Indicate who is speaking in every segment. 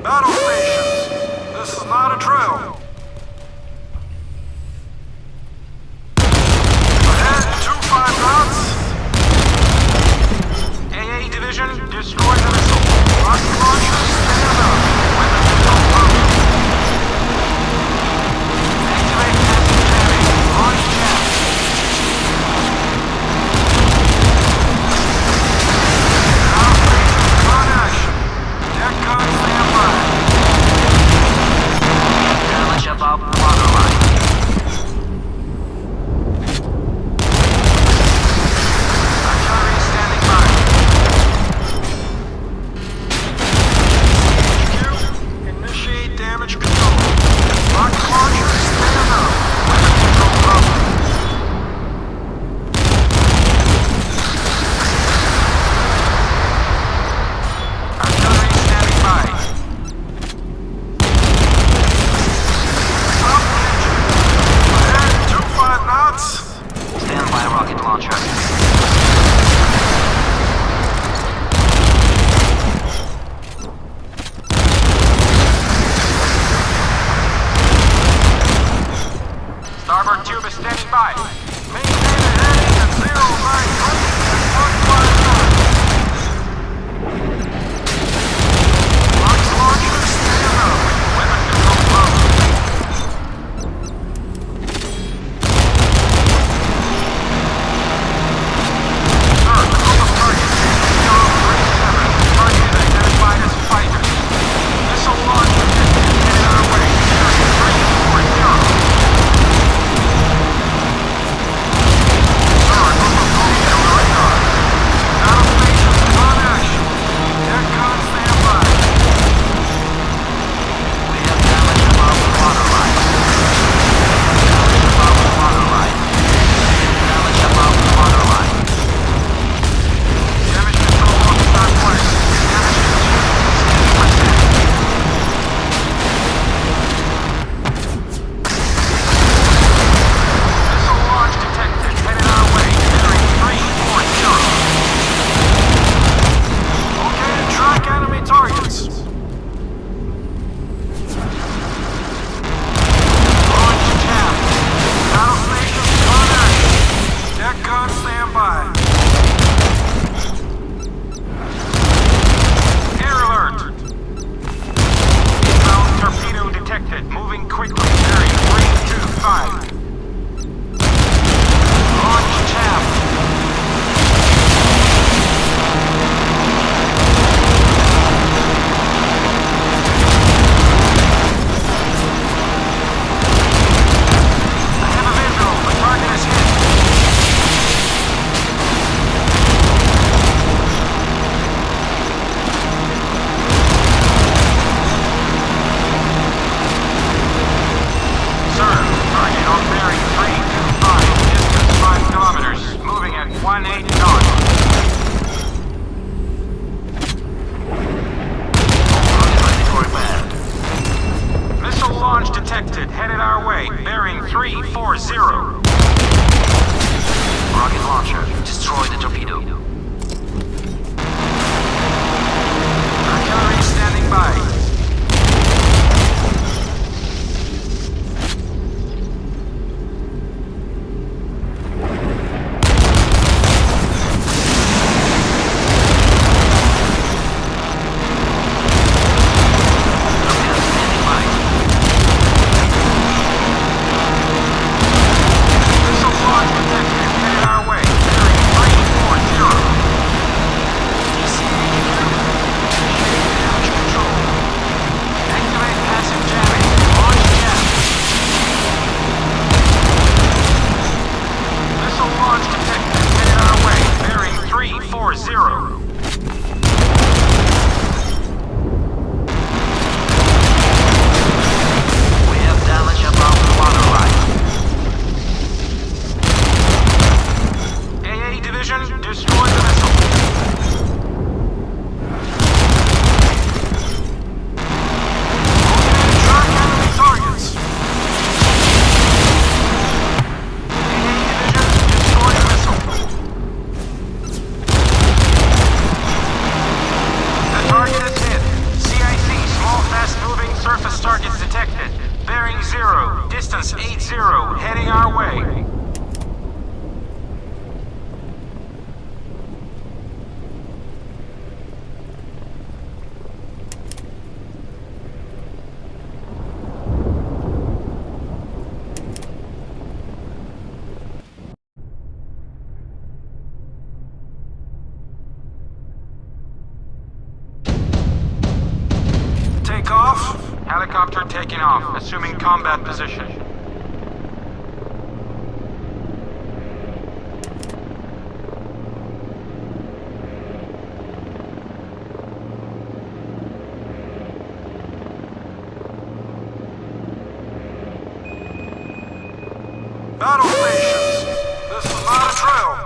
Speaker 1: Battle stations. This is not a drill. Ahead, 25 knots. AA Division, destroy the missile. Rocket launcher, stand up. Weapon control power. Activate passive jamming. Launch jam. Battle stations on action. Deck guns stand by.
Speaker 2: Much
Speaker 1: Distance 80, heading our way. Take off. Helicopter taking off, assuming combat position. Battle stations. This is not a drill.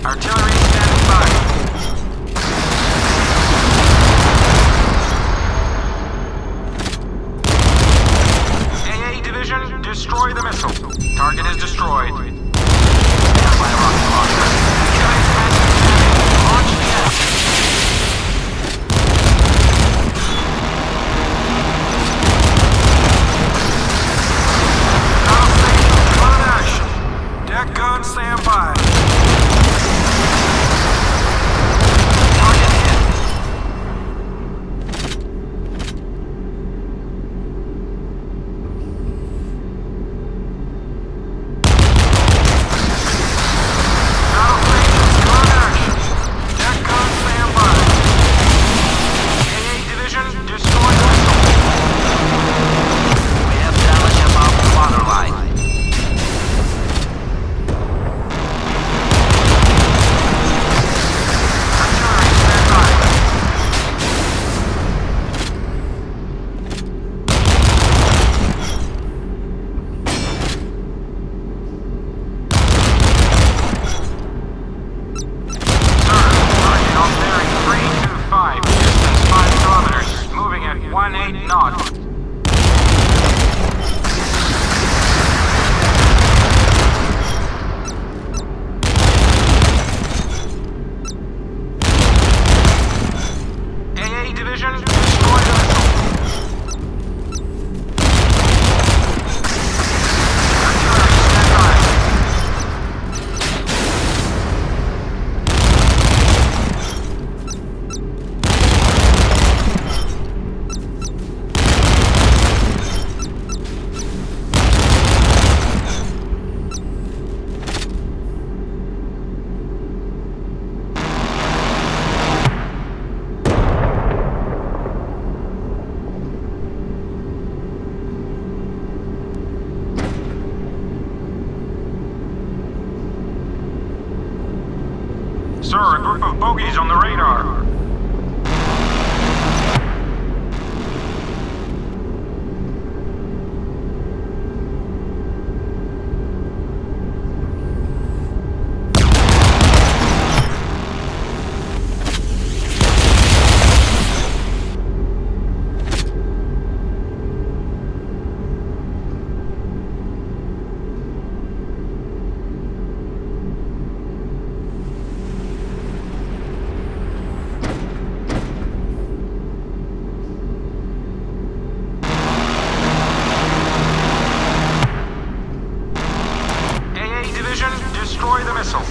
Speaker 1: Artillery standing by. AA Division, destroy the missile. Target is destroyed. By a rocket launcher. Launch the attack. Battle station, on action. Deck gun, stand by. Knots. AA Division, destroy the missile. Sir, a group of bogies on the radar. Destroy the missile.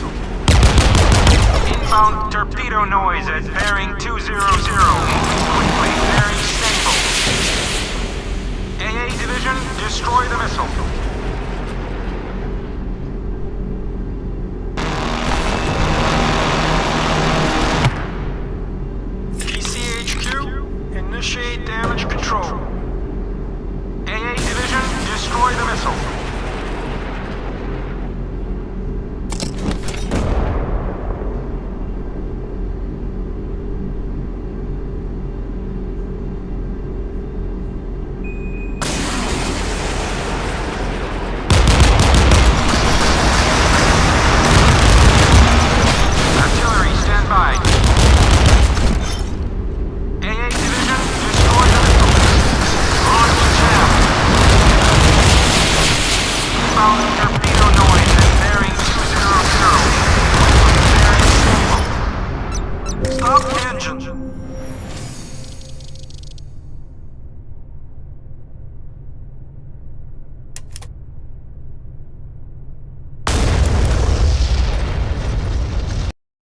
Speaker 1: Inbound torpedo noise at bearing 200. Quickly, bearing stable. AA Division, destroy the missile.